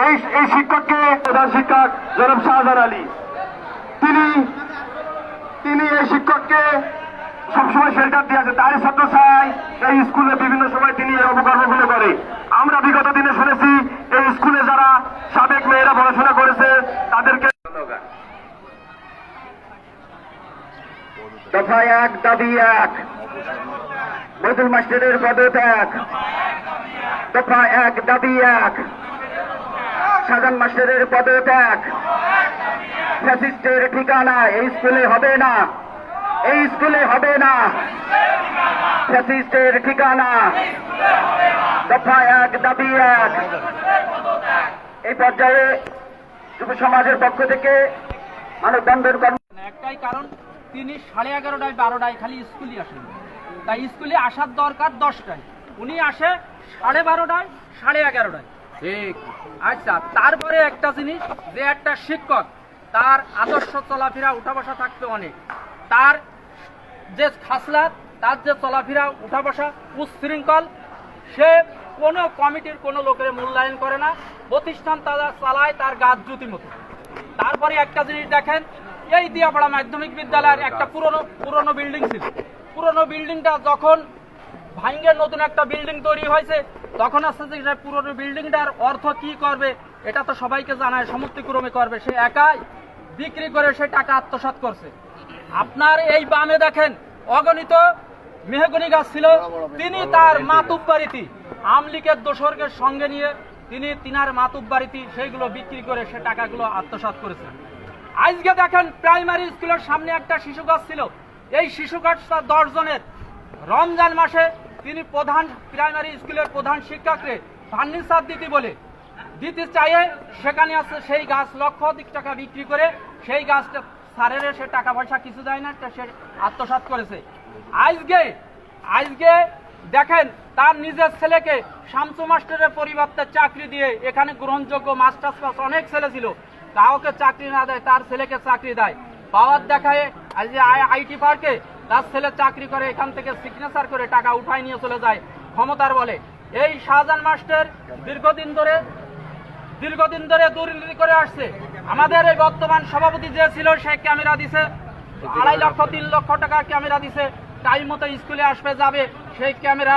এই শিক্ষককে প্রধান শিক্ষক জনাব শাহজাহান আলী, তিনি এই শিক্ষককে সবসময় শেল্টার দিয়ে আছে। তারই ছাত্র ছায় এই স্কুলে বিভিন্ন সময় তিনি এই অপকর্মগুলো করে। আমরা বিগত দিনে শুনেছি এই স্কুলে যারা সাবেক মেয়েরা পড়াশোনা করেছে তাদেরকে দফা 1 দাবি 1 মহিদুল মাস্টারের পদত্যাগ। দফা 1 দাবি 1 শাহজাহান মাস্টারের পদত্যাগ। ফ্যাসিস্টের ঠিকানা এই স্কুলে হবে না, এই স্কুলে হবে না। ফ্যাসিস্টের ঠিকানা। দফা 1 দাবি 1। এই পর্যায়ে যুব সমাজের পক্ষ থেকে মানববন্ধন একটাই কারণ, তিনি 11:30টায় 12টায় খালি স্কুলে আসেন। তাই স্কুলে আসার দরকার 10টায়, উনি আসে 12:30টায় 11:30টায়। ঠিক। আচ্ছা, তারপরে একটা জিনিস, যে একটা শিক্ষক তার আদর্শ চলাফেরা উঠা বসা থাকবে অনেক, তার যে খাসলাত, তার যে চলাফেরা উঠা বসা উচ্ছৃঙ্খল, সে কোনো কমিটির কোনো লোকের মূল্যায়ন করে না, প্রতিষ্ঠান তারা চালায় তার গাছ জুতি মতো। তারপরে একটা জিনিস দেখেন, এই দিয়াপাড়া মাধ্যমিক বিদ্যালয়ের একটা পুরনো বিল্ডিং ছিল। পুরনো বিল্ডিংটা যখন ভাঙ্গে নতুন একটা বিল্ডিং তৈরি হয়েছে, তখন আসছে যে পুরনো বিল্ডিংটার অর্থ কি করবে এটা তো সবাইকে জানায়, সমষ্টিক্রমে করবে। সে একাই বিক্রি করে সে টাকা আত্মসাৎ করছে। আপনার এই বামে দেখেন অগণিত মেহগনি গাছ ছিল, তিনি তার মাতুব বাড়িতে আমলিকের দোসরকে সঙ্গে নিয়ে তিনি তিনার মাতুব বাড়িতে সেইগুলো বিক্রি করে সে টাকাগুলো আত্মসাৎ করেছে। আজকে দেখেন প্রাইমারি স্কুলের সামনে একটা শিশু গাছ ছিল, এই শিশু গাছটা 10 জনের। রমজান মাসে তিনি প্রাইমারি স্কুলের প্রধান শিক্ষককে ফার্নিচার দিতে চাইয়ে সেখানে আছে সেই গাছ লক্ষাধিক টাকা বিক্রি করে সেই গাছটা সারের সে টাকা পয়সা কিছু দেয় না, সে আত্মসাৎ করেছে। আজকে দেখেন তার নিজের ছেলেকে শামসু মাস্টারের পরিবর্তে চাকরি দিয়ে, এখানে গ্রহণযোগ্য মাস্টার্স পাস অনেক ছেলে ছিল, কাউকে চাকরি না দেয়, তার ছেলেকে চাকরি দেয়। পাওয়ার দেখায় আজ আইটি পার্কে তার ছেলে চাকরি করে, এখান থেকে সিগনেচার করে টাকা উঠায় নিয়ে চলে যায় ক্ষমতার বলে। এই শাহজাহান মাস্টার দীর্ঘদিন ধরে দুর্নীতি করে আসছে। আমাদের এই বর্তমান সভাপতি যে ছিল সে ক্যামেরা দিছে 2.5 লক্ষ 3 লক্ষ টাকা ক্যামেরা দিছে, টাইম মতো স্কুলে আসবে যাবে, সেই ক্যামেরা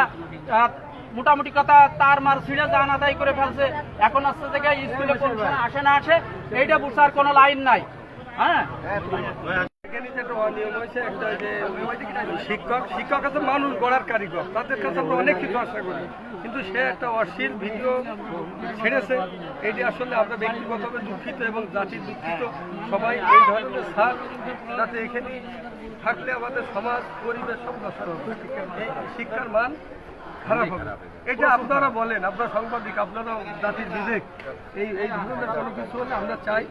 মোটামুটি কথা তার মার ছিঁড়ে যান আদায় করে ফেলছে। এখন আসছে থেকে স্কুলে আসে না আসে এইটা বুঝার কোনো লাইন নাই। হ্যাঁ, শিক্ষক আছে মানুষ গড়ার কারিগর, তাদের কাছে আমরা অনেক কিছু আশা করি, কিন্তু সে একটা অশ্লীল ভিডিও ছেড়েছে। এটি আসলে আমরা ব্যক্তিগতভাবে দুঃখিত এবং জাতির দুঃখিত। সবাই এই ধরনের সার যাতে এখানে থাকলে আমাদের সমাজ পরিবেশ সব নষ্ট হবে, এই শিক্ষার মান খারাপ হবে। এটা আপনারা বলেন, আপনারা সাংবাদিক, আপনারা জাতির বিবেক। এই ধরনের কোনো কিছু হলে আমরা চাই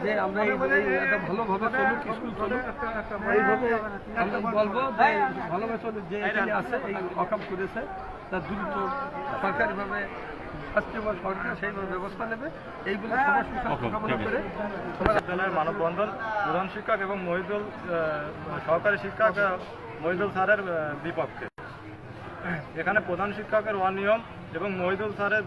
যে আমরা এই একটা ভালোভাবে চলুক, স্কুল চলুক, এইভাবে আমরা বলবো যে ভালোভাবে চলুক। যে এখানে আছে এই অকাম করেছে তার দ্রুত সরকারিভাবে শাস্তি বা সরকার সেইভাবে ব্যবস্থা নেবে, এইগুলো কামনা করে বিদ্যালয়ের মানববন্ধন প্রধান শিক্ষক এবং সহকারী শিক্ষক মহিদুল স্যারের বিপক্ষে। এখানে প্রধান শিক্ষকের অনিয়ম এবং মহিদুল স্যারের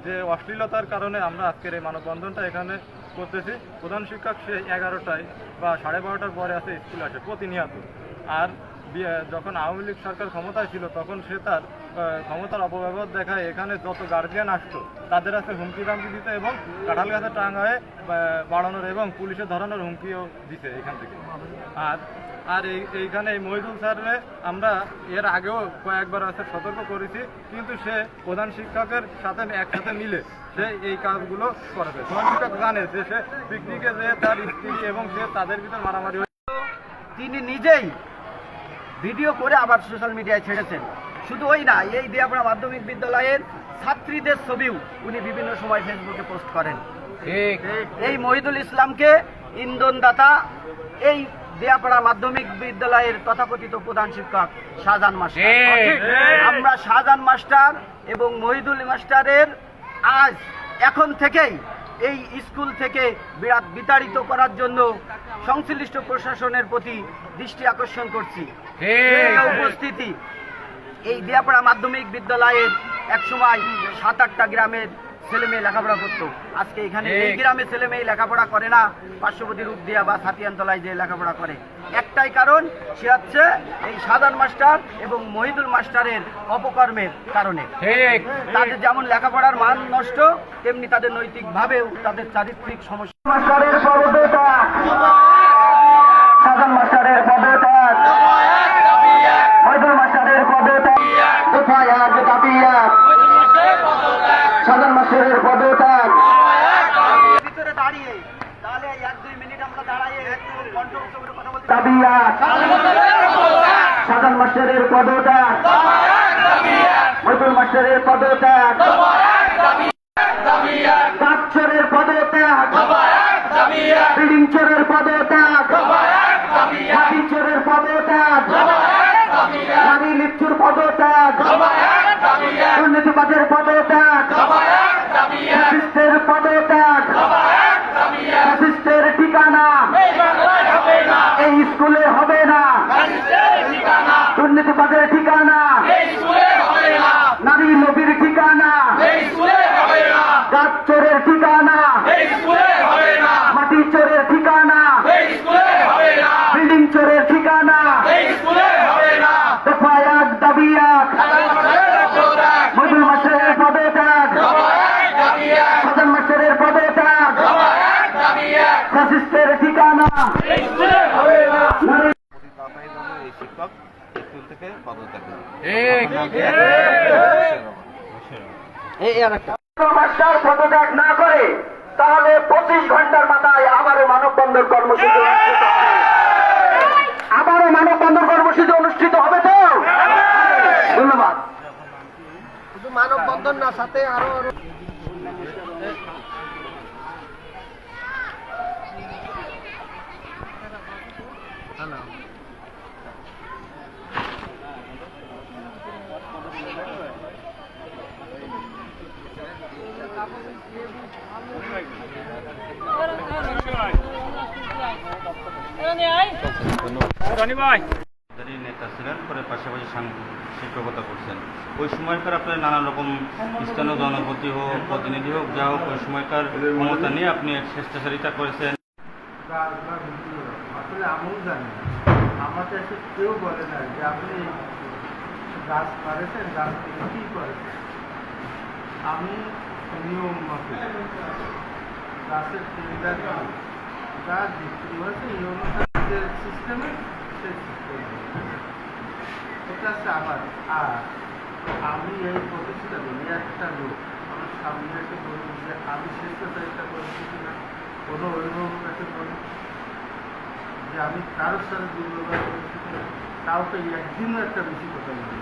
যে অশ্লীলতার কারণে আমরা আজকের এই মানববন্ধনটা এখানে করতেছি। প্রধান শিক্ষক সে 11টায় বা 12:30টার পরে আসে স্কুলে আসে প্রতিনিয়ত। আর যখন আওয়ামী লীগ সরকার ক্ষমতায় ছিল তখন সে তার ক্ষমতার অপব্যবহার দেখায়। এখানে যত গার্জিয়ান আসতো তাদের কাছে হুমকি দামকি দিতে এবং কাঁঠাল গাছে টাঙ্গায় বাড়ানোর এবং পুলিশে ধরানোর হুমকিও দিতে এখান থেকে। আর এইখানে এই মহিদুল স্যারে আমরা এর আগেও কয়েকবার আছে সতর্ক করেছি, কিন্তু সে প্রধান শিক্ষকের সাথে একসাথে মিলে সে এই কাজগুলো করেছে। প্রধান শিক্ষক জানে যে সে পিকনিকে যে তার স্ত্রী এবং সে তাদের ভিতর মারামারি তিনি নিজেই ভিডিও করে আবার সোশ্যাল মিডিয়ায় ছেড়েছেন। শুধু ওই না, এই দিয়াপাড়া মাধ্যমিক বিদ্যালয়ের ছাত্রীদের ছবিও উনি বিভিন্ন সময় ফেসবুকে পোস্ট করেন। এই মহিদুল ইসলামকে ইন্ধনদাতা এই দিয়াপাড়া মাধ্যমিক বিদ্যালয়ের তথাকথিত প্রধান শিক্ষক শাহজাহান মাস্টার। আমরা শাহজাহান মাস্টার এবং মহিদুল মাস্টারের এখন থেকেই এই স্কুল থেকে বিতাড়িত করার জন্য সংশ্লিষ্ট প্রশাসনের প্রতি দৃষ্টি আকর্ষণ করছি। উপস্থিতি এই দিয়াপাড়া মাধ্যমিক বিদ্যালয়ের একসময় 7-8টা গ্রামের ছেলে মেয়ে লেখাপড়া করতো। আজকে এখানে এই গ্রামে ছেলে মেয়ে লেখাপড়া করে না, পার্শ্ববর্তী রূপদিয়া বা সাতিয়ানতলায় যে লেখাপড়া করে। একটাই কারণ, সে হচ্ছে এই সাধারণ মাস্টার এবং মহিদুল মাস্টারের অপকর্মের কারণে। তাদের যেমন লেখাপড়ার মান নষ্ট, তেমনি তাদের নৈতিকভাবেও তাদের চারিত্রিক সমস্যা। মাস্টারের পদত্যাগ, সাধারণ মাস্টারের পদত্যাগ, মহিদুল মাস্টারের পদত্যাগ, কোথায় আগে দাবি এক, সাধারণ মাস্টারের পদত্যাগ। ভিতরে দাঁড়িয়ে তাহলে 1-2 মিনিট আমরা দাঁড়াইয়ে একটু কণ্ঠ উচ্চ করে কথা বলতে দাবি এক, সাধারণ মাস্টারের পদত্যাগ, মহিদুল মাস্টারের পদত্যাগ, চোরের পদত্যাগ, বিল্ডিং চোরের পদত্যাগ, হাতি চোরের পদত্যাগ, নারী লিপ্তুর পদত্যাগ, দুর্নীতিবাজের পদত্যাগ, ফ্যাসিস্টের পদত্যাগ, ফ্যাসিস্টের ঠিকানা এই স্কুলে হবে না, দুর্নীতিবাজের ঠিকানা, নারী লোভীর ঠিকানা, গাছ চোরের ঠিকানা, মাটি চোরের ঠিকানা, বিল্ডিং চোরের ঠিকানা, দফা এক দাবি এক, মহিদুল মাস্টারের পদত্যাগ, সাধারণ মাস্টারের পদত্যাগ, ফ্যাসিস্টের ঠিকানা। এই শিক্ষক স্কুল থেকে পদত্যাগ করেন। মাস্টার পদত্যাগ না করে তাহলে 25 ঘন্টার মাথায় আবারও মানববন্ধন কর্মসূচি অনুষ্ঠিত হবে। আবারও মানববন্ধন কর্মসূচি অনুষ্ঠিত হবে তো? ধন্যবাদ। শুধু মানববন্ধন না, সাথে আরো নেতা ছিলেন, পরে পাশাপাশি শিক্ষকতা করছেন। ওই সময়কার আপনার নানা রকম স্থানীয় জনপ্রতি হোক, প্রতিনিধি হোক, যা হোক, ওই সময়কার ক্ষমতা নিয়ে আপনি স্বেচ্ছাচারিতা করেছেন। আসলে আমিও জানি না, আমাকে এসে কেউ বলে না যে আপনি গাছ পারেছেন, গাছ থেকে কী করেছেন। আমি নিয়ম মাফিক গাছের টেন্ডার গাছ বিক্রি হয়েছে এই অনুসারে যে সিস্টেমে সেই সিস্টেমে এটা হচ্ছে আমার। আর আমি এই প্রতিষ্ঠানে একটা লোক আমার সামনে এসে বলুন যে আমি স্বেচ্ছাচারিতা করেছি কিনা, কোনো অভিভাবক কাছে বলুন যে আমি কারোর সাথে দুর্ব্যবহার করেছি কিনা, কাউকে একদিনও একটা বেশি কথা বলি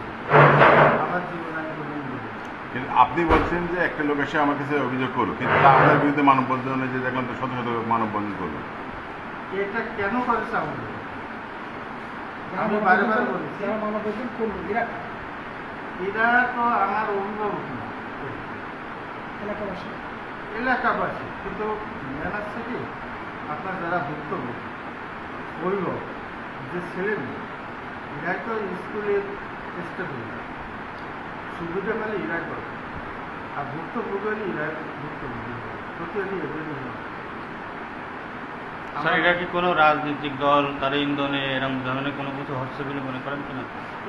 আমার জীবনে আমি কোনো বলি। কিন্তু আপনি বলছেন যে একটা লোক এসে আমার কাছে অভিযোগ করলো, কিন্তু তা আপনার বিরুদ্ধে মানববন্ধনে যে দেখলাম তো শত শত মানববন্ধন করলো। এটা কেন করেছে আমাদের? আমি বারে বারে বলেছি এরা তো আমার অভিভাবক না, এলাকাবাসী। কিন্তু মেন আসছে কি, আপনার যারা ভুক্তভোগী অভিভাবক যে ছেলে মেয়ে, এরাই তো স্কুলের স্টুডেন্ট, সুবিধা পেলে এরাই করে, আর ভুক্তভোগী হলে এরাই ভুক্তভোগী, প্রতিটি এদেরই হয়। স্যার, এটা কি কোনো রাজনৈতিক দল তার ইন্ধনে এরকম ধরনের কোনো কিছু হচ্ছে বলে মনে করেন কিনা?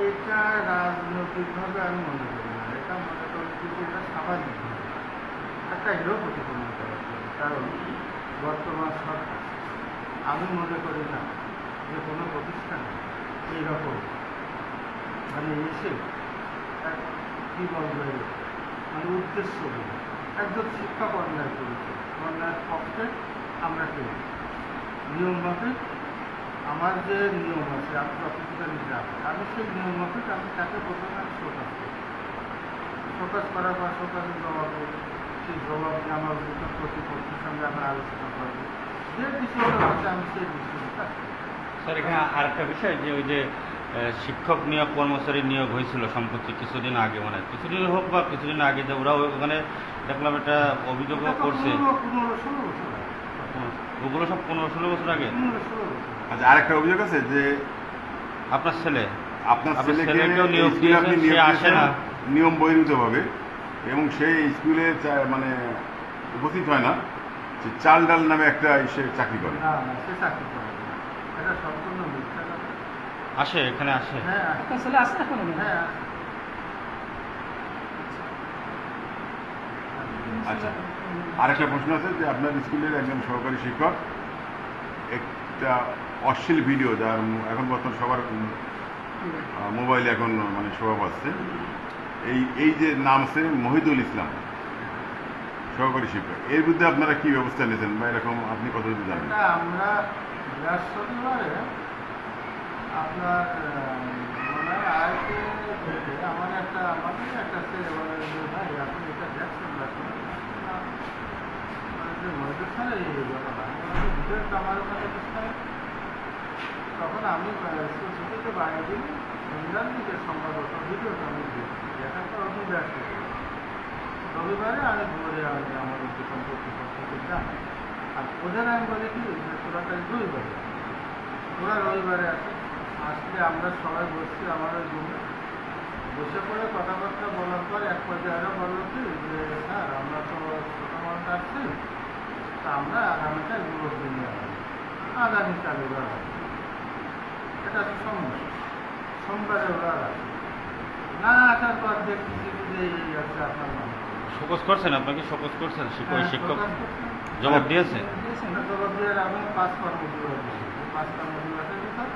এটা রাজনৈতিকভাবে আমি মনে করি না, এটা মনে করি কিন্তু এটা সামাজিকভাবে একটা হিরো প্রতিপন্ন করা। কারণ বর্তমান সরকার, আমি মনে করি না যে কোনো প্রতিষ্ঠানে এইরকম মানে এসে কী বলবে মানে উদ্দেশ্য একজন শিক্ষক অন্যায় করেছে, অন্যায়ের পক্ষে আমরা কেউ নিয়ম মাফিক আমার যে নিয়ম আছে, আমি যতটুকু নিলাম আমি সেই নিয়ম মাফিক আমি তাকে প্রথমে আমি প্রকাশ করি, প্রকাশ করার পর প্রকাশের জবাবে সেই জবাব নিয়ে আমার অভিযোগ প্রতিপক্ষের সঙ্গে আমরা আলোচনা করবো, যে বিষয়টা আছে আমি সেই বিষয়টা। স্যার, এখানে আরেকটা বিষয় যে ওই যে শিক্ষক নিয়োগ, কর্মচারী নিয়োগ হয়েছিল সম্প্রতি কিছুদিন আগে, মানে কিছুদিন হোক বা কিছুদিন আগে, যে ওরা ওখানে দেখলাম একটা অভিযোগও করছে। 15-16 বছর ওগুলো সব 15-16 বছর আগে। আচ্ছা, আরেকটা অভিযোগ আছে যে আপনার ছেলে আপনার ছেলেকে ছেলেকেও নিয়োগ স্কুলে দিয়েছেন, আপনি সে নিয়োগ আসে না। দিয়েছেন নিয়ম বহির্ভূতভাবে, এবং সেই স্কুলে মানে উপস্থিত হয় না, সে চাল ডাল নামে একটা সে চাকরি করে। না না, সে চাকরি করে না। এটা সম্পূর্ণ মিথ্যা কথা। আসে এখানে আসে। হ্যাঁ আপনার ছেলে আসে না কোনো হ্যাঁ আচ্ছা, আরেকটা প্রশ্ন আছে যে আপনার স্কুলের একজন সহকারী শিক্ষক একটা অশ্লীল ভিডিও, যার এখন বর্তমান সবার মোবাইলে এখন মানে শোভা পাচ্ছে, এই যে নাম আছে মহিদুল ইসলাম, সহকারী শিক্ষক, এর বিরুদ্ধে আপনারা কি ব্যবস্থা নিয়েছেন বা এরকম আপনি কতটুকু জানেন? এটা আমরা বৃহস্পতিবারে আপনার মনে হয় আজকে থেকে আমাদের একটা ছেলে বলে যে ভাই আপনি এটা দেখছেন না, যে মহিদুল স্যার এই ঘটনা ভিডিওটা আমার ওখানে দেখছেন। তখন আমি স্কুল ছুটিতে বাইরে দিই, সন্ধ্যার দিকে সম্ভবত ভিডিওটা আমি দেখি, দেখার পর আমি ব্যস্ত রবিবারে আমি ঘুরে আমার দোকান কর্তৃপক্ষকে জানাই। আর ওদের আমি বলি কি যে তোরা তাই রবিবারে, ওরা রবিবারে আসে, আসলে আমরা সবাই বসছি আমার ওই রুমে, বসে পড়ে কথাবার্তা বলার পর এক পর্যায়ে আরও বললো কি যে স্যার আমরা তো ছোটো মানুষ আসছি, তা আমরা আগামীকাল গ্রুপ নিয়ে আসবো, আগামীকাল ওরা আসবে। এটা তো সোমবারে ওরা আসবে না, আসার পর দেখতেছি যে এই আছে আপনার নাম শোকজ করছেন, আপনাকে শোকজ করছেন শিক্ষক হ্যাঁ, শিক্ষক প্রকাশ করছেন। জবাব দিয়েছে? জবাব দিয়ে আমি 5 কর্মদিবস দিয়েছি, 5 কর্মদিবসের ভিতর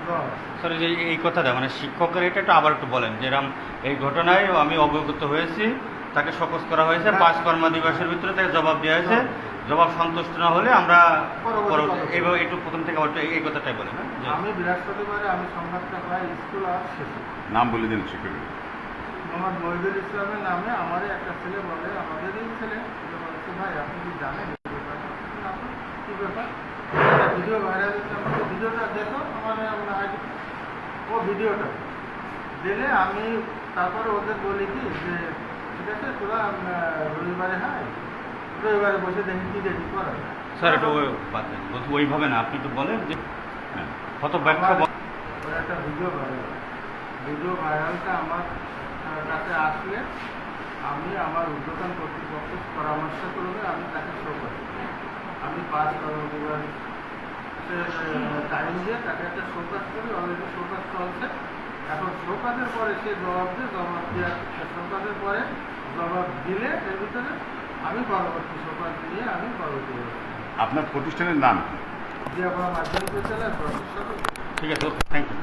জবাব। স্যার এই যে এই কথাটা মানে শিক্ষকের এটা একটু আবার একটু বলেন, যেরকম এই ঘটনায় আমি অবগত হয়েছি, তাকে শোকজ করা হয়েছে, 5 কর্মদিবসের ভিতরে তাকে জবাব দেওয়া হয়েছে, জবাব সন্তুষ্ট না হলে আমরা এইভাবে একটু প্রথম থেকে আবার এই কথাটাই বলেন। হ্যাঁ, যে আমি বৃহস্পতিবারে আমি সংবাদটা পাই স্কুল আর শেষে নাম বলে দিন শিক্ষকের। মোহাম্মদ মহিদুল ইসলামের নামে আমারই একটা ছেলে বলে, আমাদেরই ছেলে বলছে ভাই আপনি কি জানেন এই ব্যাপারটা? আপনি কী ব্যাপার? ভিডিও ভাইরাল হচ্ছে, আমাকে ভিডিওটা দেখো আমার আইডি। ও ভিডিওটা দিলে আমি তারপরে ওদের বলি কি যে ঠিক আছে তোরা রবিবারে রবিবারে বসে দেখি কি দেখি করা যায়। স্যার একটু বাদ দেন, বলছি ওইভাবে না, আপনি একটু বলেন যে কত ব্যাখ্যা ওর একটা ভিডিও ভাইরালটা আমার কাছে আসলে আমি আমার ঊর্ধ্বতন কর্তৃপক্ষের পরামর্শ করবে, আমি তাকে শো করি। আমি 5 কর্মদিবস টাইম দিয়ে তাকে একটা শোকাজ করি, অলরেডি শোকাজ চলছে। এখন শোকাজের পরে সে জবাব দিয়ে শোকাজের পরে জবাব দিলে এর ভিতরে আমি পরবর্তী শোকাজ নিয়ে আমি পরবর্তী আপনার প্রতিষ্ঠানের নাম কি? যে আপনার মাধ্যমিক বিদ্যালয়ের প্রফেসর। ঠিক আছে, ওকে, থ্যাংক ইউ।